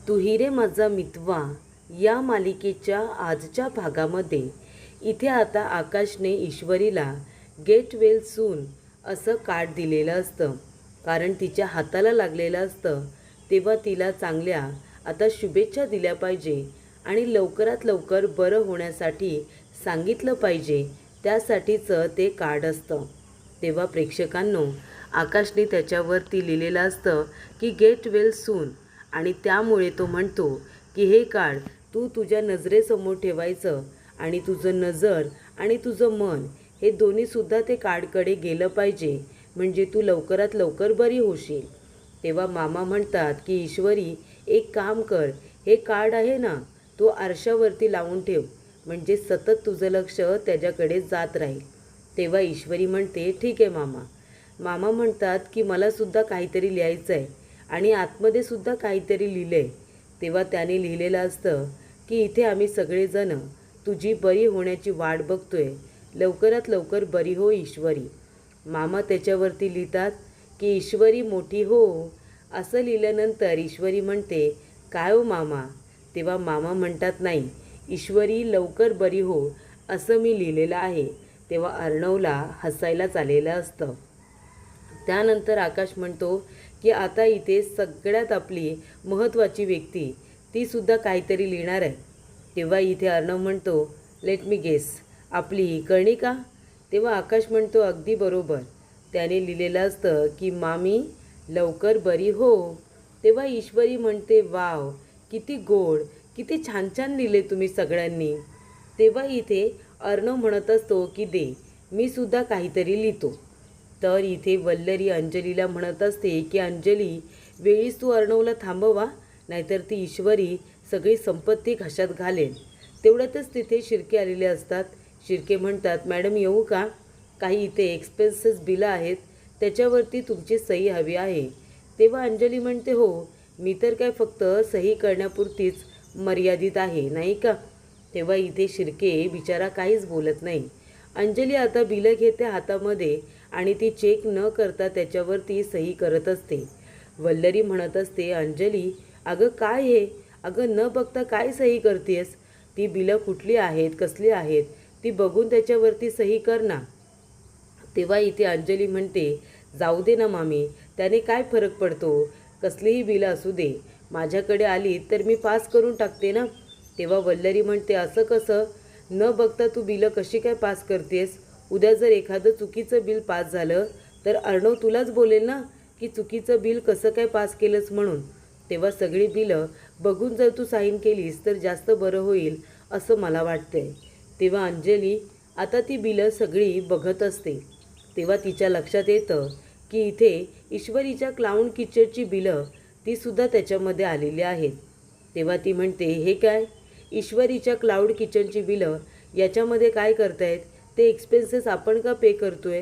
तू ही रे माझा मितवा या मालिकेच्या आजच्या भागामध्ये इथे आता आकाशने ईश्वरीला गेट वेल सून असं कार्ड दिलेलं असतं, कारण तिच्या हाताला लागलेलं असतं तेव्हा तिला चांगल्या आता शुभेच्छा दिल्या पाहिजे आणि लवकरात लवकर बरं होण्यासाठी सांगितलं पाहिजे, त्यासाठीचं ते कार्ड असतं. तेव्हा प्रेक्षकांनो, आकाशने त्याच्यावरती लिहिलेलं असतं की गेट वेल सून, आणि त्यामुळे तो म्हणतो की हे कार्ड तू तुझ्या नजरेसमोर ठेवायचं आणि तुझं नजर आणि तुझं मन हे दोन्हीसुद्धा ते कार्डकडे गेलं पाहिजे, म्हणजे तू लवकरात लवकर बरी होशील. तेव्हा मामा म्हणतात की ईश्वरी, एक काम कर, हे कार्ड आहे ना, तो आरशावरती लावून ठेव, म्हणजे सतत तुझं लक्ष त्याच्याकडे जात राहील. तेव्हा ईश्वरी म्हणते ठीक आहे मामा. मामा म्हणतात की मलासुद्धा काहीतरी लिहायचं आहे आणि आतमध्ये सुद्धा काहीतरी लिहिलं आहे. तेव्हा त्याने लिहिलेलं असतं की इथे आम्ही सगळेजण तुझी बरी होण्याची वाट बघतोय, लवकरात लवकर बरी हो ईश्वरी. मामा त्याच्यावरती लिहितात की ईश्वरी मोठी हो. असं लिहिल्यानंतर ईश्वरी म्हणते काय हो मामा. तेव्हा मामा म्हणतात नाही, ईश्वरी लवकर बरी हो असं मी लिहिलेलं आहे. तेव्हा अर्णवला हसायलाच आलेलं असतं. त्यानंतर आकाश म्हणतो की आता इथे सगळ्यात आपली महत्त्वाची व्यक्ती तीसुद्धा काहीतरी लिहिणार आहे. तेव्हा इथे अर्णव म्हणतो लेट मी गेस, आपली कर्णिका. तेव्हा आकाश म्हणतो अगदी बरोबर. त्याने लिहिलेलं असतं की मामी लवकर बरी हो. तेव्हा ईश्वरी म्हणते वाव, किती गोड, किती छान छान लिहिले तुम्ही सगळ्यांनी. तेव्हा इथे अर्णव म्हणत असतो की दे, मी सुद्धा काहीतरी लिहितो. तर इथे वल्लरी अंजलीला म्हणत असते की अंजली, वेळीच तू अर्णवला थांबवा, नाहीतर ती ईश्वरी सगळी संपत्ती घशात घालेल. तेवढ्यातच तिथे शिर्के आलेले असतात. शिर्के म्हणतात मॅडम येऊ का, काही इथे एक्सपेन्सेस बिलं आहेत, त्याच्यावरती तुमची सही हवी आहे. तेव्हा अंजली म्हणते हो, मी तर काय फक्त सही करण्यापुरतीच मर्यादित आहे नाही का. तेव्हा इथे शिर्के बिचारा काहीच बोलत नाही. अंजली आता बिलं घेते हातामध्ये आणि ती चेक न करता त्याच्यावरती सही करत असते. वल्लरी म्हणत असते अंजली, अगं काय हे, अगं न बघता काय सही करतेस, ती बिलं कुठली आहेत कसली आहेत ती बघून त्याच्यावरती सही कर ना. तेव्हा इथे अंजली म्हणते जाऊ दे ना मामी, त्याने काय फरक पडतो, कसलीही बिलं असू दे, माझ्याकडे आली तर मी पास करून टाकते ना. तेव्हा वल्लरी म्हणते असं कसं, न बघता तू बिलं कशी काय पास करतेस, उद्या जर एखादं चुकीचं बिल पास झालं तर अर्णव तुलाच बोलेल ना की चुकीचं बिल कसं काय पास केलंस म्हणून. तेव्हा सगळी बिलं बघून जर तू साईन केलीस तर जास्त बरं होईल असं मला वाटतंय. तेव्हा अंजली आता ती बिलं सगळी बघत असते. तेव्हा तिच्या लक्षात येतं की इथे ईश्वरीच्या क्लाउन किचनची बिलं तीसुद्धा त्याच्यामध्ये आलेली आहेत. तेव्हा ती म्हणते हे काय, ईश्वरीच्या क्लाउड किचनची बिलं याच्यामध्ये काय करतायत, ते एक्सपेन्सेस आपण का पे करतोय.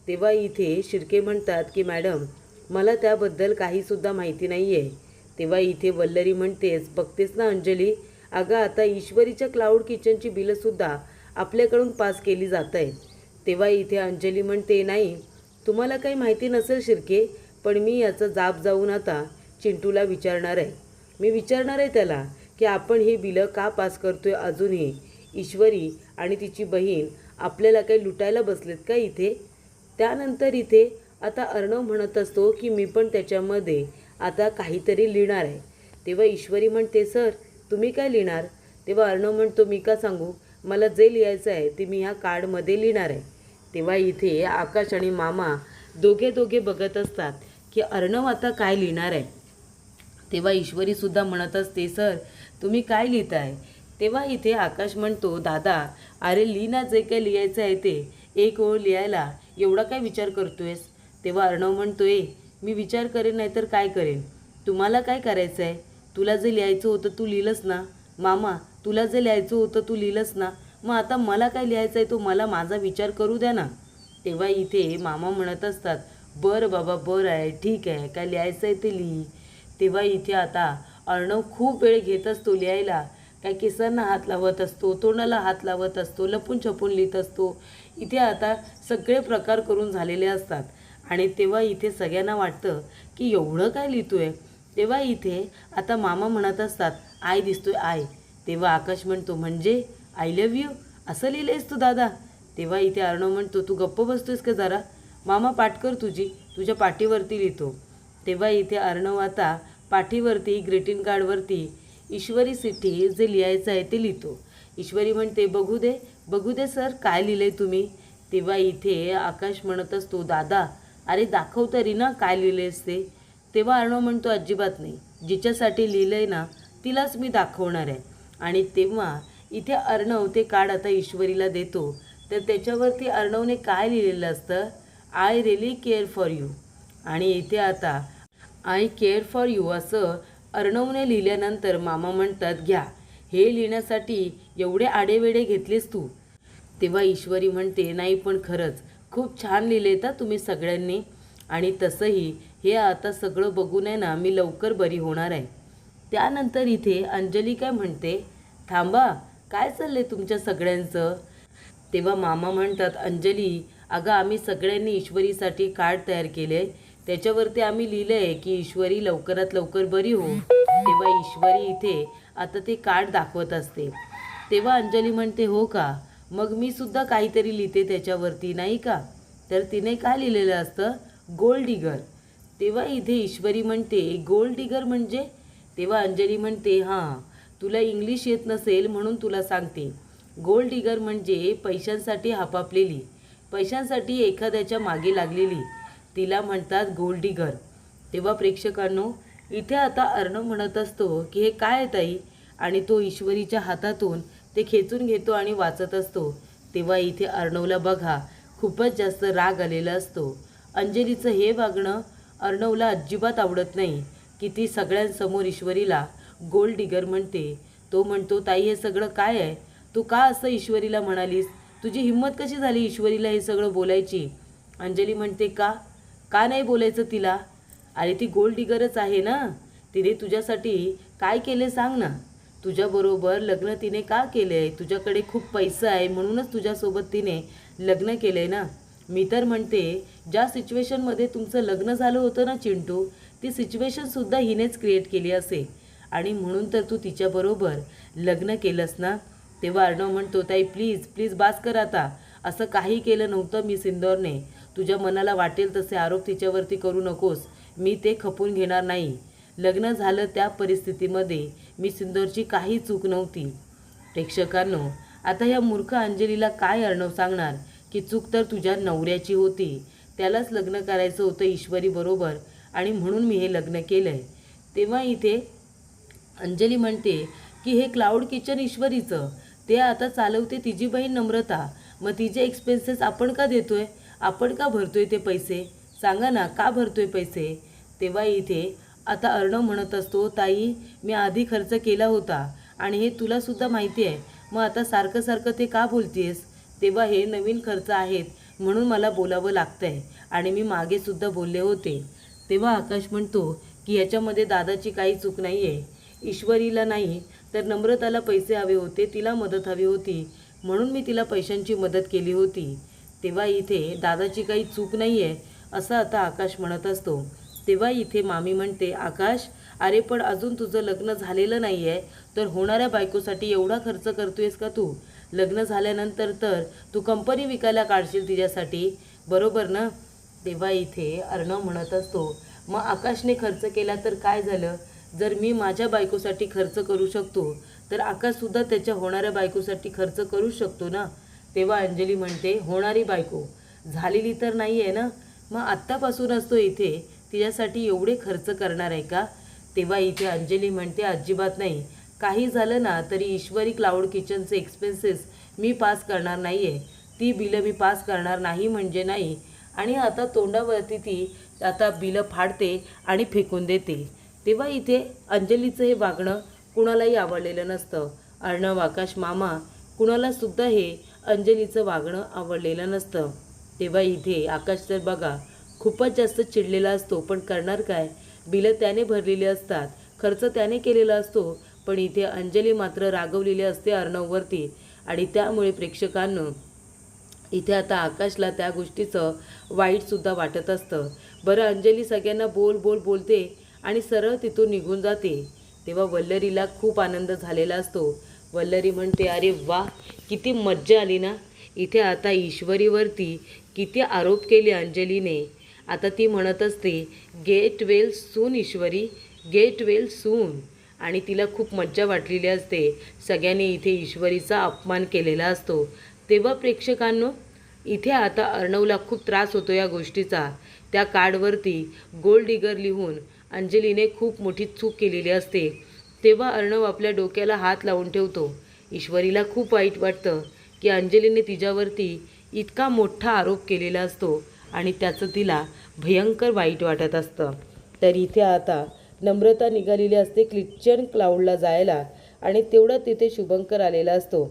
तेव्हा इथे शिर्के म्हणतात की मॅडम मला त्याबद्दल काहीसुद्धा माहिती नाही आहे. तेव्हा इथे वल्लरी म्हणतेच बघतेस ना अंजली, अगं आता ईश्वरीच्या क्लाउड किचनची बिलंसुद्धा आपल्याकडून पास केली जात आहेत. तेव्हा इथे अंजली म्हणते नाही, तुम्हाला काही माहिती नसेल शिर्के, पण मी याचा जाब जाऊन आता चिंटूला विचारणार आहे. मी विचारणार आहे त्याला की आपण ही बिलं का पास करतोय. अजूनही ईश्वरी आणि तिची बहीण आपल्याला काही लुटायला बसलेत का इथे. त्यानंतर इथे आता अर्णव म्हणत असतो की मी पण त्याच्यामध्ये आता काहीतरी लिहिणार आहे. तेव्हा ईश्वरी म्हणते सर तुम्ही काय लिहिणार. तेव्हा अर्णव म्हणतो मी का सांगू, मला जे लिहायचं आहे ते मी ह्या कार्डमध्ये लिहिणार आहे. तेव्हा इथे आकाश आणि मामा दोघे बघत असतात की अर्णव आता काय लिहिणार आहे. तेव्हा ईश्वरीसुद्धा म्हणत असते सर तुम्ही काय लिहिताय. तेव्हा इथे आकाश म्हणतो दादा अरे लिही ना, जे काय लिहायचं आहे ते, एक ओळ लिहायला एवढा काय विचार करतोयस. तेव्हा अर्णव म्हणतोय मी विचार करेन नाही तर काय करेन, तुम्हाला काय करायचं आहे, तुला जे लिहायचं होतं तू लिहिलंस ना. मामा तुला जे लिहायचं होतं तू लिहिलंस ना, मग आता मला काय लिहायचं आहे तो मला माझा विचार करू द्या ना. तेव्हा इथे मामा म्हणत असतात बरं बाबा बरं आहे, ठीक आहे, काय लिहायचं आहे ते लिही. तेव्हा इथे आता अर्णव खूप वेळ घेत असतो लिहायला. काय केसांना हात लावत असतो, तोंडाला हात लावत असतो, लपून छपून लिहित असतो. इथे आता सगळे प्रकार करून झालेले असतात आणि तेव्हा इथे सगळ्यांना वाटतं की एवढं काय लिहितोय. तेव्हा इथे आता मामा म्हणत असतात आय दिसतोय आय. तेव्हा आकाश म्हणतो म्हणजे आय लव्ह यू असं लिहिलेस तू दादा. तेव्हा इथे अर्णव म्हणतो तू गप्प बसतोयस का जरा, मामा पाठ कर तुझ्या पाठीवरती लिहितो. तेव्हा इथे अर्णव आता पाठीवरती ग्रीटिंग कार्डवरती ईश्वरीसाठी जे लिहायचं आहे ते लिहितो. ईश्वरी म्हणते बघू दे सर काय लिहिलंय तुम्ही. तेव्हा इथे आकाश म्हणत असतो दादा अरे दाखव तरी ना काय लिहिलेस ते. तेव्हा अर्णव म्हणतो अजिबात नाही, जिच्यासाठी लिहिलंय ना तिलाच मी दाखवणार आहे. आणि तेव्हा इथे अर्णव ते कार्ड आता ईश्वरीला देतो. तर त्याच्यावरती अर्णवने काय लिहिलेलं असतं, I really care for you. आणि इथे आता आय केअर फॉर यू असं अर्णवने लिहिल्यानंतर मामा म्हणतात घ्या, हे लिहिण्यासाठी एवढे आडेवेडे घेतलेस तू. तेव्हा ईश्वरी म्हणते नाही पण खरंच खूप छान लिहिले तर तुम्ही सगळ्यांनी. आणि तसंही हे आता सगळं बघून आहे ना मी लवकर बरी होणार आहे. त्यानंतर इथे अंजली काय म्हणते थांबा काय चाललंय तुमच्या सगळ्यांचं. तेव्हा मामा म्हणतात अंजली अगं आम्ही सगळ्यांनी ईश्वरीसाठी कार्ड तयार केले, त्याच्यावरती आम्ही लिहिलं आहे की ईश्वरी लवकरात लवकर बरी हो. तेव्हा ईश्वरी इथे आता ते कार्ड दाखवत असते. तेव्हा अंजली म्हणते हो का, मग मी सुद्धा काहीतरी लिहिते त्याच्यावरती नाही का. तर तिने काय लिहिलेलं असतं गोल्ड डिगर. तेव्हा इथे ईश्वरी म्हणते गोल्ड डिगर म्हणजे. तेव्हा अंजली म्हणते हां तुला इंग्लिश येत नसेल म्हणून तुला सांगते. गोल्ड डिगर म्हणजे पैशांसाठी हापापलेली, पैशांसाठी एखाद्याच्या मागे लागलेली, तिला म्हणतात गोल्ड डिगर. तेव्हा प्रेक्षकांनो इथे आता अर्णव म्हणत असतो की हे काय आहे ताई, आणि तो ईश्वरीच्या हातातून ते खेचून घेतो आणि वाचत असतो. तेव्हा इथे अर्णवला बघा खूपच जास्त राग आलेला असतो. अंजलीचं हे वागणं अर्णवला अजिबात आवडत नाही की ती सगळ्यांसमोर ईश्वरीला गोल्ड डिगर म्हणते. तो म्हणतो ताई हे सगळं काय आहे, तू का असं ईश्वरीला म्हणालीस, तुझी हिंमत कशी झाली ईश्वरीला हे सगळं बोलायची. अंजली म्हणते का नाही बोलायचं तिला, अरे ती गोल्ड डिगरच आहे ना, तिने तुझ्यासाठी काय केले सांग ना, तुझ्याबरोबर लग्न तिने का केलं आहे, तुझ्याकडे खूप पैसा आहे म्हणूनच तुझ्यासोबत तिने लग्न केलं आहे ना. मी तर म्हणते ज्या सिच्युएशनमध्ये तुमचं लग्न झालं होतं ना चिंटू, ती सिच्युएशनसुद्धा हिनेच क्रिएट केली असेल आणि म्हणून तर तू तिच्याबरोबर लग्न केलंस ना. तेव्हा अर्णव म्हणतो ताई प्लीज बास कर आता, असं काही केलं नव्हतं मी सिंदूरने, तुझ्या मनाला वाटेल तसे आरोप तिच्यावरती करू नकोस, मी ते खपून घेणार नाही. लग्न झालं त्या परिस्थितीमध्ये मी सिंदूरची काही चूक नव्हती. प्रेक्षकांनो आता ह्या मूर्ख अंजलीला काय अर्णव सांगणार की चूक तर तुझ्या नवऱ्याची होती, त्यालाच लग्न करायचं होतं ईश्वरी बरोबर आणि म्हणून मी हे लग्न केलं आहे. तेव्हा इथे अंजली म्हणते की हे क्लाउड किचन ईश्वरीचं, ते आता चालवते तिची बहीण नम्रता, मग तिचे एक्सपेन्सेस आपण का देतोय, आपण का भरतोय ते पैसे, सांगा ना का भरतोय पैसे. तेव्हा इथे आता अर्णव म्हणत असतो ताई मी आधी खर्च केला होता आणि हे तुलासुद्धा माहिती आहे, मग आता सारखं ते का बोलतेस. तेव्हा हे नवीन खर्च आहेत म्हणून मला बोलावं लागतं आहे आणि मी मागेसुद्धा बोलले होते. तेव्हा आकाश म्हणतो की ह्याच्यामध्ये दादाची काही चूक नाही आहे, ईश्वरीला नाही तर नम्रताला पैसे हवे होते, तिला मदत हवी होती म्हणून मी तिला पैशांची मदत केली होती. तेव्हा इथे दादाची काही चूक नाही आहे असं आता आकाश म्हणत असतो. तेव्हा इथे मामी म्हणते आकाश अरे पण अजून तुझं लग्न झालेलं नाही आहे तर होणाऱ्या बायकोसाठी एवढा खर्च करतोयस का तू, लग्न झाल्यानंतर तर तू कंपनी विकायला काढशील तिच्यासाठी, बरोबर ना. तेव्हा इथे अर्णव म्हणत असतो मग आकाशने खर्च केला तर काय झालं, जर मी माझ्या बायकोसाठी खर्च करू शकतो तर आकाशसुद्धा त्याच्या होणाऱ्या बायकोसाठी खर्च करू शकतो ना. तेव्हा अंजली म्हणते होणारी बायको झालेली तर नाही आहे ना, मग आत्तापासून असतो इथे तिच्यासाठी एवढे खर्च करणार आहे का. तेव्हा इथे अंजली म्हणते अजिबात नाही, काही झालं ना तरी ईश्वरी क्लाउड किचनचे एक्सपेन्सेस मी पास करणार नाही आहे, ती बिलं मी पास करणार नाही म्हणजे नाही. आणि आता तोंडावरती ती आता बिलं फाडते आणि फेकून देते. तेव्हा इथे अंजलीचं हे वागणं कुणालाही आवडलेलं नसतं. अर्णव आकाश मामा कुणालासुद्धा हे अंजलीचं वागणं आवडलेलं नसतं. तेव्हा इथे आकाश तर बघा खूपच जास्त चिडलेला असतो, पण करणार काय, बिलं त्याने भरलेली असतात, खर्च त्याने केलेला असतो, पण इथे अंजली मात्र रागवलेली असते अर्णववरती आणि त्यामुळे प्रेक्षकांना इथे आता आकाशला त्या गोष्टीचं वाईटसुद्धा वाटत असतं. बरं अंजली सगळ्यांना बोलते आणि सरळ तिथून निघून जाते. तेव्हा वल्लरीला खूप आनंद झालेला असतो. वल्लरी म्हणते, अरे वा, किती मज्जा आली ना. इथे आता ईश्वरीवरती किती आरोप केले अंजलीने. आता ती म्हणत असते, गेट वेल सून ईश्वरी, गेट वेल सून. आणि तिला खूप मज्जा वाटलेली असते. सगळ्यांनी इथे ईश्वरीचा अपमान केलेला असतो. तेव्हा प्रेक्षकांनो, इथे आता अर्णवला खूप त्रास होतो या गोष्टीचा. त्या कार्डवरती गोल्ड डिगर लिहून अंजलीने खूप मोठी चूक केलेली असते. तेव्हा अर्णव आपल्या डोक्याला हात लावून ठेवतो. ईश्वरीला खूप वाईट वाटतं की अंजलीने तिच्यावरती इतका मोठा आरोप केलेला असतो आणि त्याचं तिला भयंकर वाईट वाटत असतं. तर इथे आता नम्रता निघालेली असते क्रिश्चियन क्लाउडला जायला आणि तेवढा तिथे शुभंकर आलेला असतो.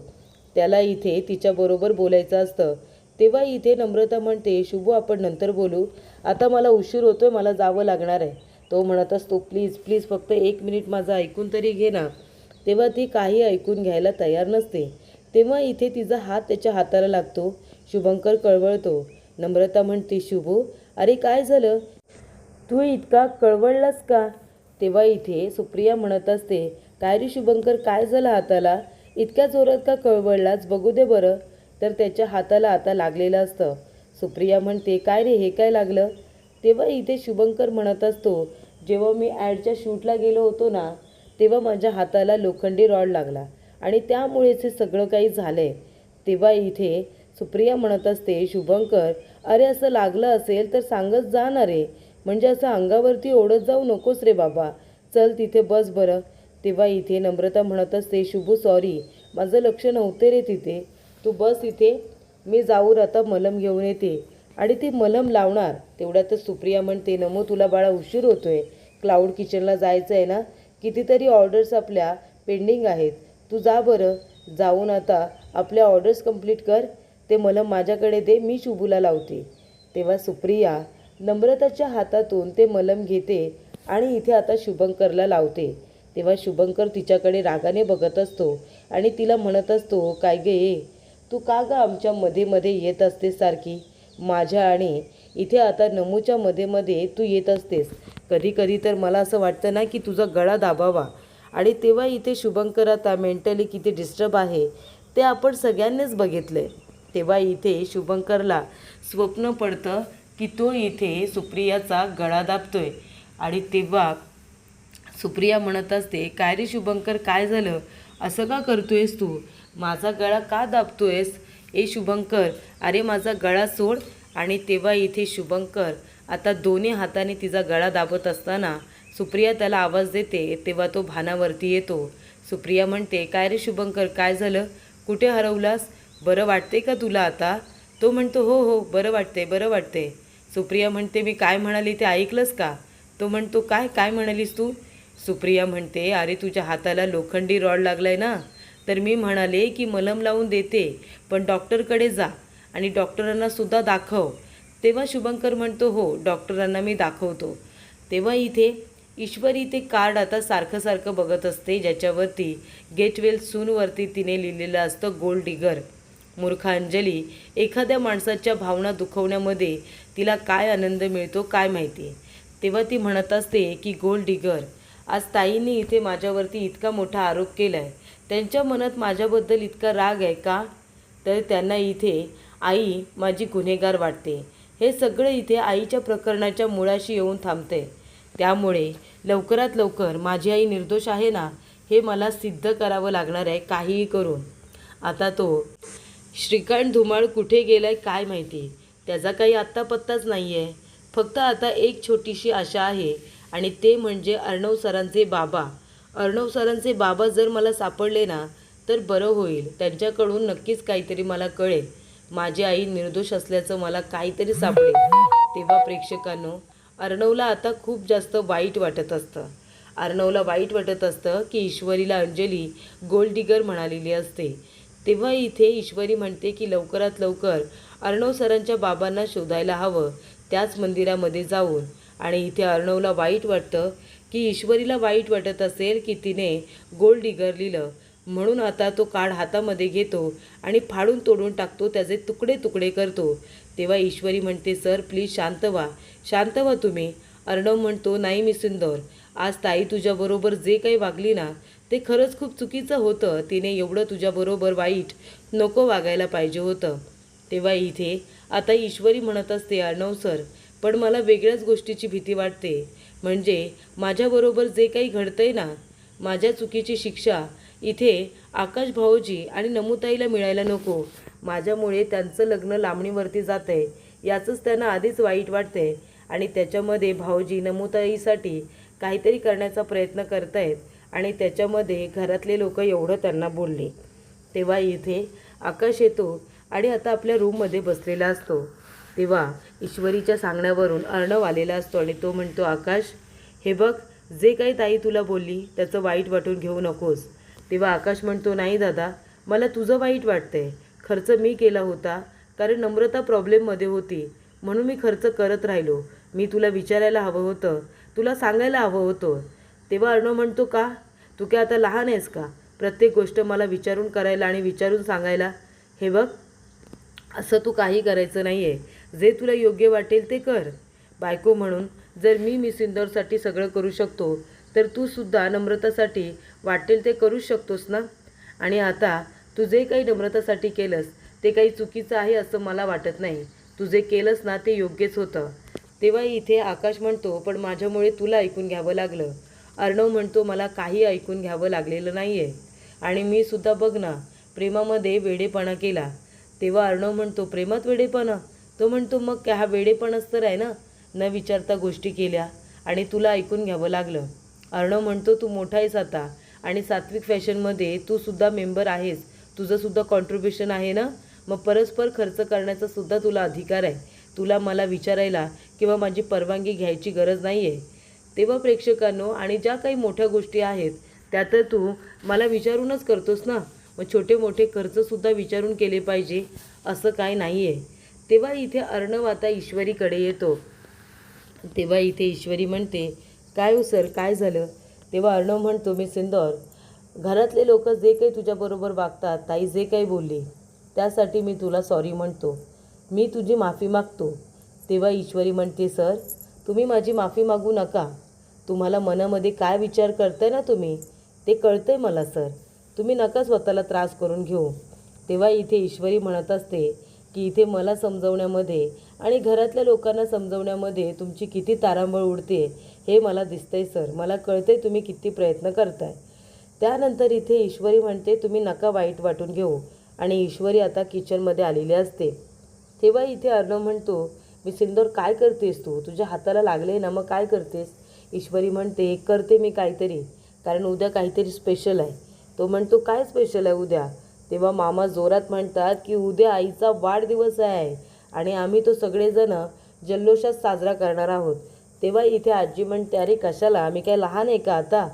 त्याला इथे तिच्याबरोबर बोलायचं असतं. तेव्हा इथे नम्रता म्हणते, शुभू आपण नंतर बोलू, आता मला उशीर होतोय, मला जावं लागणार आहे. तो म्हणत असतो, प्लीज प्लीज फक्त 1 मिनिट माझं ऐकून तरी घे ना. तेव्हा ती काही ऐकून घ्यायला तयार नसते. तेव्हा इथे तिचा हात त्याच्या हाताला लागतो. शुभंकर कळवळतो. नम्रता म्हणते, शुभू अरे काय झालं, तू इतका कळवळलास का? तेव्हा इथे सुप्रिया म्हणत असते, काय रे शुभंकर, काय झालं हाताला, इतक्या जोरात का कळवळलास, बघू दे बरं. तर त्याच्या हाताला आता लागलेलं असतं. सुप्रिया म्हणते, काय रे हे काय लागलं? तेव्हा इथे शुभंकर म्हणत असतो, जेव्हा मी ॲडच्या शूटला गेलो होतो ना, तेव्हा माझ्या हाताला लोखंडी रॉड लागला आणि त्यामुळेच हे सगळं काही झालं आहे. तेव्हा इथे सुप्रिया म्हणत असते, शुभंकर अरे असं लागलं असेल तर सांगत जा ना रे, म्हणजे असं अंगावरती ओढत जाऊ नकोस रे बाबा, चल तिथे बस बरं. तेव्हा इथे नम्रता म्हणत असते, शुभू सॉरी, माझं लक्ष नव्हते रे तिथे, तू बस इथे, मी जाऊन आता मलम घेऊन येते. आणि ती मलम लावणार तेवढ्यातच सुप्रिया म्हणते, नमो तुला बाळा उशीर होतोय, क्लाउड किचनला जायचं आहे ना, कितीतरी ऑर्डर्स आपल्या पेंडिंग आहेत, तू जा बरं, जाऊन आता आपल्या ऑर्डर्स कंप्लीट कर, ते मलम माझ्याकडे दे, मी शुभूला लावते. तेव्हा सुप्रिया नम्रताच्या हातातून ते मलम घेते आणि इथे आता शुभंकरला लावते. तेव्हा शुभंकर तिच्याकडे रागाने बघत असतो आणि तिला म्हणत असतो, काय गे, तू का ग आमच्या मध्ये मध्ये येत असतेस सारखी, माझ्या आणि इथे आता नमूच्या मध्ये मध्ये तू येत असतेस. कधी कधी तर मला असं वाटतं ना की तुझा गळा दाबावा. आणि तेव्हा इथे शुभंकर आता मेंटली किती डिस्टर्ब आहे ते आपण सगळ्यांनीच बघितले. तेव्हा इथे शुभंकरला स्वप्न पडतं की तो इथे सुप्रियाचा गळा दाबतोय. आणि तेव्हा सुप्रिया म्हणत असते, काय रे शुभंकर काय झालं, असं का करतोयस तू, माझा गळा का दाबतोयस, ए शुभंकर अरे माझा गळा सोड. आणि तेव्हा इथे शुभंकर आता दोन्ही हाताने तिचा गळा दाबत असताना सुप्रिया त्याला आवाज देते. तेव्हा तो भानावरती येतो. सुप्रिया म्हणते, काय रे शुभंकर काय झालं, कुठे हरवलास, बरं वाटते का तुला आता? तो म्हणतो, हो हो बरं वाटते बरं वाटते. सुप्रिया म्हणते, मी काय म्हणाली ते ऐकलंस का? तो म्हणतो, काय काय म्हणालीस तू? सुप्रिया म्हणते, अरे तुझ्या हाताला लोखंडी रॉड लागलाय ना, तर मी म्हणाले की मलम लावून देते, पण डॉक्टरकडे जा आणि डॉक्टरांना सुद्धा दाखव. तेव्हा शुभंकर म्हणतो, हो डॉक्टरांना मी दाखवतो. तेव्हा इथे ईश्वरी ते कार्ड आता सारखं सारखं बघत असते, ज्याच्यावरती गेट वेल सूनवरती तिने लिहिलेलं असतं गोल्ड डिगर. मूर्ख अंजली, एखाद्या माणसाच्या भावना दुखवण्यामध्ये तिला काय आनंद मिळतो काय माहिती. तेव्हा ती म्हणत असते की गोल्ड डिगर, आज ताईंनी इथे माझ्यावरती इतका मोठा आरोप केला आहे, त्यांच्या मनात माझ्याबद्दल इतका राग आहे का, तर त्यांना इथे आई माझी गुन्हेगार वाटते. हे सगळं इथे आईच्या प्रकरणाच्या मुळाशी येऊन थांबते. त्यामुळे लवकरात लवकर माझी आई निर्दोष आहे ना, हे मला सिद्ध करावं लागणार आहे काहीही करून. आता तो श्रीकांत धुमाळ कुठे गेलाय काय माहिती, त्याचा काही आत्ता पत्ताच नाही आहे. फक्त आता एक छोटीशी आशा आहे आणि ते म्हणजे अर्णव सरांचे बाबा. अर्णव सरांचे बाबा जर मला सापडले ना तर बरं होईल, त्यांच्याकडून नक्कीच काहीतरी मला कळेल, माझी आई निर्दोष असल्याचं मला काहीतरी सापडेल. तेव्हा प्रेक्षकांनो, अर्णवला आता खूप जास्त वाईट वाटत असतं. अर्णवला वाईट वाटत असतं की ईश्वरीला अंजली गोल्ड डिगर म्हणालेली असते. तेव्हा इथे ईश्वरी म्हणते की लवकरात लवकर अर्णव सरांच्या बाबांना शोधायला हवं, त्याच मंदिरामध्ये जाऊन. आणि इथे अर्णवला वाईट वाटतं की ईश्वरीला वाईट वाटत असेल की तिने गोल्ड डिगर लिहिलं, म्हणून आता तो कार्ड हातामध्ये घेतो आणि फाडून तोडून टाकतो, त्याचे तुकडे तुकडे करतो. तेव्हा ईश्वरी म्हणते, सर प्लीज शांत व्हा, शांत व्हा तुम्ही. अर्णव म्हणतो, नाही मी सुंदर, आज ताई तुझ्याबरोबर जे काही वागली ना ते खरंच खूप चुकीचं होतं. तिने एवढं तुझ्याबरोबर वाईट नको वागायला पाहिजे होतं. तेव्हा इथे आता ईश्वरी म्हणत असते, अर्णव सर, पण मला वेगळ्याच गोष्टीची भीती वाटते. म्हणजे माझ्याबरोबर जे काही घडतंय ना, माझ्या चुकीची शिक्षा इथे आकाश भाऊजी आणि नमुताईला मिळायला नको. माझ्यामुळे त्यांचं लग्न लांबणीवरती जात आहे याचंच त्यांना आधीच वाईट वाटतंय आणि त्याच्यामध्ये भाऊजी नमुताईसाठी काहीतरी करण्याचा प्रयत्न करतायत आणि त्याच्यामध्ये घरातले लोक एवढं त्यांना बोलले. तेव्हा इथे आकाश येतो आणि आता आपल्या रूममध्ये बसलेला असतो. तेव्हा ईश्वरीच्या सांगण्यावरून अर्णव आलेला असतो आणि तो म्हणतो, आकाश, हे बघ, जे काही ताई तुला बोलली त्याचं वाईट वाटून घेऊ नकोस. तेव्हा आकाश म्हणतो, नाही दादा, मला तुझं वाईट वाटतंय. खर्च मी केला होता कारण नम्रता प्रॉब्लेममध्ये होती म्हणून मी खर्च करत राहिलो. मी तुला विचारायला हवं होतं, तुला सांगायला हवं होतं. तेव्हा अर्णव म्हणतो, का? तू काय आता लहान आहेस का प्रत्येक गोष्ट मला विचारून करायला आणि विचारून सांगायला? हे बघ, असं तू काही करायचं नाही आहे. जे तुला योग्य वाटेल ते कर. बायको म्हणून जर मी सिंदूरसाठी सगळं करू शकतो तर तू सुद्धा नम्रतासाठी वाटेल ते करूच शकतोस ना. आणि आता तू जे काही नम्रतासाठी केलंस ते काही चुकीचं आहे असं मला वाटत नाही. तू जे केलंस ना ते योग्यच होतं. तेव्हा इथे आकाश म्हणतो, पण माझ्यामुळे तुला ऐकून घ्यावं लागलं. अर्णव म्हणतो, मला काही ऐकून घ्यावं लागलेलं नाही आहे आणि मी सुद्धा बघ ना प्रेमामध्ये वेडेपणा केला. तेव्हा अर्णव म्हणतो, प्रेमात वेडेपणा? तो म्हणतो, मग काय हा वेडेपणाच तर आहे ना. न विचारता गोष्टी केल्या आणि तुला ऐकून घ्यावं लागलं. अर्णव म्हणतो, तू मोठा आहेस आता आणि सात्विक फॅशनमध्ये तू सुद्धा मेंबर आहेस. तुझं सुद्धा कॉन्ट्रीब्युशन आहे ना. मग परस्पर खर्च करण्याचा सुद्धा तुला अधिकार आहे. तुला मला विचारायला किंवा माझी परवानगी घ्यायची गरज नाही आहे. तेव्हा प्रेक्षकांनो, आणि ज्या काही मोठ्या गोष्टी आहेत त्या तर तू मला विचारूनच करतोस ना. मग छोटे मोठे खर्चसुद्धा विचारून केले पाहिजे असं काय नाही आहे. तेव्हा इथे अर्णव आता ईश्वरीकडे येतो. तेव्हा इथे ईश्वरी म्हणते, काय हो सर, काय झालं? तेव्हा अर्णव म्हणतो, मी सिंदूर, घरातले लोक जे काही तुझ्याबरोबर वागतात, ताई जे काही बोलली त्यासाठी मी तुला सॉरी म्हणतो. मी तुझी माफी मागतो. तेव्हा ईश्वरी म्हणते, सर, तुम्ही माझी माफी मागू नका. तुम्हाला मनामध्ये काय विचार करताय ना तुम्ही ते कळतंय मला सर. तुम्ही नका स्वतःला त्रास करून घेऊ. तेव्हा इथे ईश्वरी म्हणत असते की इथे मला समजवण्यामध्ये आणि घरातल्या लोकांना समजवण्यामध्ये तुमची किती तारांबळ उडते हे मला दिसतंय सर. मला कळतंय तुम्ही किती प्रयत्न करताय. त्यानंतर इथे ईश्वरी म्हणते, तुम्ही नका वाईट वाटून घेऊ आणि ईश्वरी आता किचनमध्ये आलेली असते. तेव्हा इथे अर्णव म्हणतो, मी सिंदूर, काय करतेस तू? तुझ्या हाताला लागले ना, मग काय करतेस? ईश्वरी म्हणते, करते मी काहीतरी, कारण उद्या काहीतरी स्पेशल आहे. तो म्हणतो, काय स्पेशल आहे उद्या? तेव्हा मामा जोरात म्हणतात की उद्या आईचा वाढदिवस आहे आणि आम्ही तो सगळेजण जल्लोषात साजरा करणार आहोत. तेव्हा इथे आजी म्हणते, अरे कशाला, आम्ही काय लहान आहे का आता?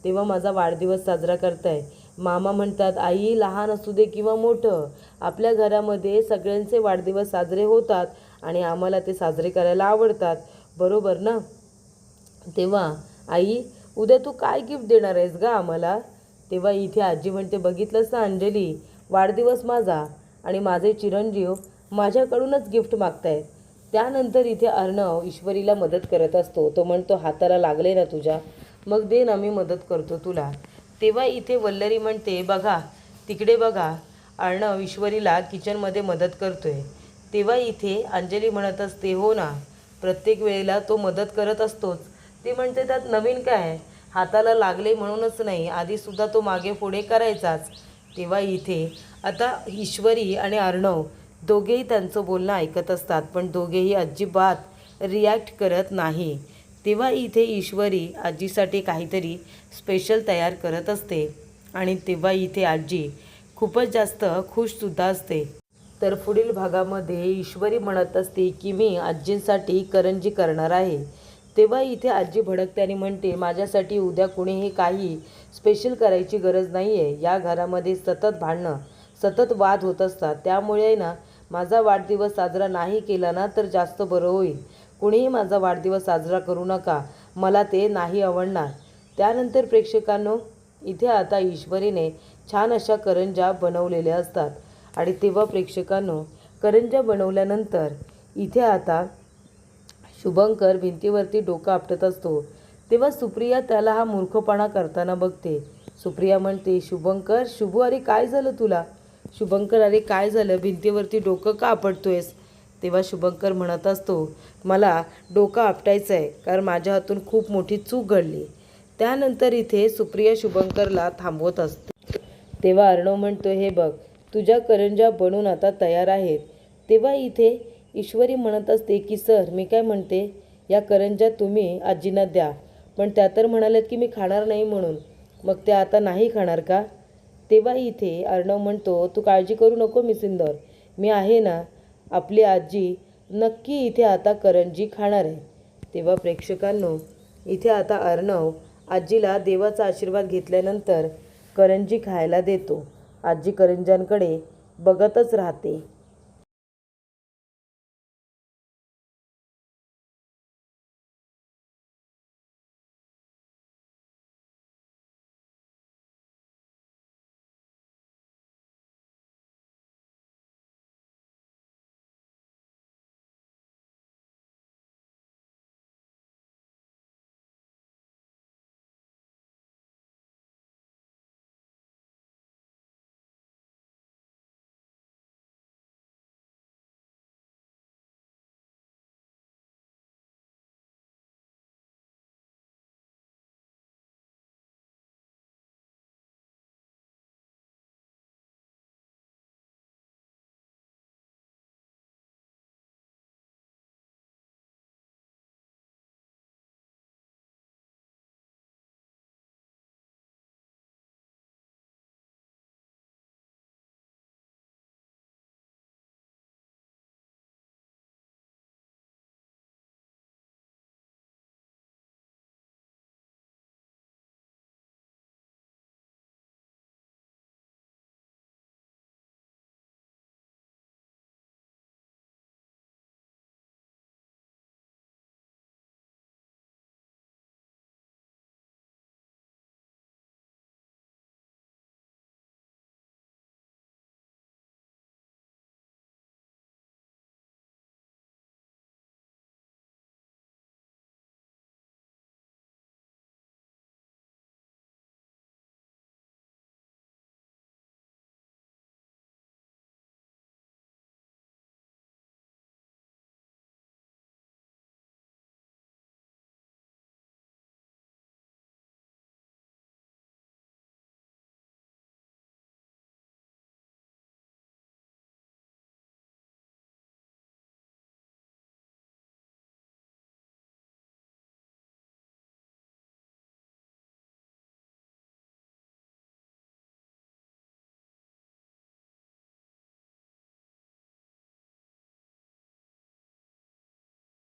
तेव्हा माझा वाढदिवस साजरा करताय. मामा म्हणतात, आई, लहान असू दे किंवा मोठं, आपल्या घरामध्ये सगळ्यांचे वाढदिवस साजरे होतात आणि आम्हाला ते साजरे करायला आवडतात, बरोबर ना? तेव्हा आई, उद्या तू काय गिफ्ट देणार आहेस गा आम्हाला? तेव्हा इथे आजी म्हणते, बघितलंस ना अंजली, वाढदिवस माझा आणि माझे चिरंजीव माझ्याकडूनच गिफ्ट मागतायत. त्यानंतर इथे अर्णव ईश्वरीला मदत करत असतो. तो म्हणतो, हाताला लागले ना तुझ्या, मग दे ना, मी मदत करतो तुला. तेव्हा इथे वल्लरी म्हणते, बघा तिकडे बघा, अर्णव ईश्वरीला किचनमध्ये मदत करतोय. तेव्हा इथे अंजली म्हणत असते, हो ना, प्रत्येक वेळेला तो मदत करत असतोच. ती म्हणते, त्यात नवीन काय? हाताला लागले म्हणूनच नाही, आधीसुद्धा तो मागे पुढे करायचाच. तेव्हा इथे आता ईश्वरी आणि अर्णव दोघेही त्यांचं बोलणं ऐकत असतात, पण दोघेही अजिबात रिॲक्ट करत नाही. तेव्हा इथे ईश्वरी आजीसाठी काहीतरी स्पेशल तयार करत असते आणि तेव्हा इथे आजी खूपच जास्त खुशसुद्धा असते. तर पुढील भागामध्ये ईश्वरी म्हणत असते की मी आजींसाठी करंजी करणार आहे. तेव्हा इथे आजी भडकते आणि म्हणते, माझ्यासाठी उद्या कुणीही काही स्पेशल करायची गरज नाही आहे. या घरामध्ये सतत भांडणं, सतत वाद होत असतात, त्यामुळे ना माझा वाढदिवस साजरा नाही केला ना तर जास्त बरं होईल. कुणीही माझा वाढदिवस साजरा करू नका, मला ते नाही आवडणार. त्यानंतर प्रेक्षकांनो, इथे आता ईश्वरीने छान अशा करंज्या बनवलेल्या असतात आणि तेव्हा प्रेक्षकांनो, करंज्या बनवल्यानंतर इथे आता शुभंकर भिंतीवरती डोकं आपटत असतो. तेव्हा सुप्रिया त्याला हा मूर्खपणा करताना बघते. सुप्रिया म्हणते, शुभंकर, शुभू, अरे काय झालं तुला? शुभंकर, अरे काय झालं, भिंतीवरती डोकं का आपटतोयस? तेव्हा शुभंकर म्हणत असतो, मला डोकं आपटायचं आहे कारण माझ्या हातून खूप मोठी चूक घडली. त्यानंतर इथे सुप्रिया शुभंकरला थांबवत असते. तेव्हा अर्णव म्हणतो, हे बघ, तुझ्या करंज्या बनून आता तयार आहेत. तेव्हा इथे ईश्वरी म्हणत असते की सर, मी काय म्हणते, या करंज्या तुम्ही आजींना द्या. पण त्या तर म्हणाल्यात की मी खाणार नाही म्हणून. मग त्या आता नाही खाणार का? तेव्हा इथे अर्णव म्हणतो, तू काळजी करू नको मिसिंदर, मी आहे ना. आपली आजी नक्की इथे आता करंजी खाणार आहे. तेव्हा प्रेक्षकांनो, इथे आता अर्णव आजीला देवाचा आशीर्वाद घेतल्यानंतर करंजी खायला देतो. आजी करंज्यांकडे बघतच राहते.